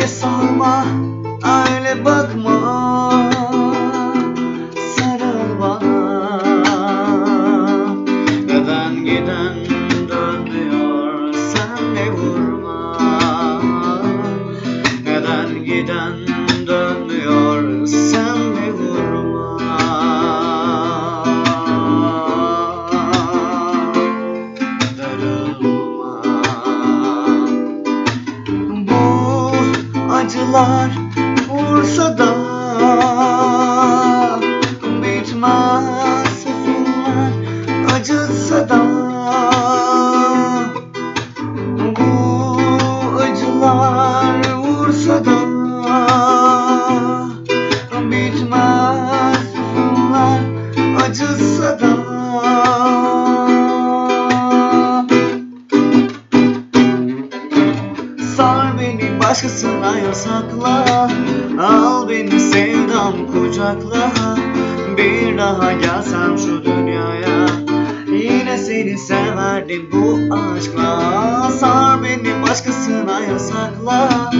sorma, öyle bakma, sarıl bana. Neden giden dönmüyor, sen de vurma. Neden giden dönmüyor, sen de vurma. Darılma. Bu acılar vursa da bitmez, filmler acıtsa da. Bu acılar vursa da bitmez, filmler acıtsa da. Sar beni başkasına yasakla, al beni sevdam kucakla. Bir daha gelsem şu dünyaya, yine seni severdim bu aşkla. Sar beni başkasına yasakla,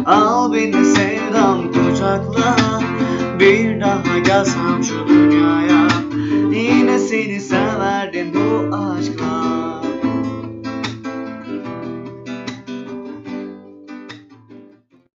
al beni sevdam kucakla. Bir daha gelsem şu dünyaya, yine seni severdim bu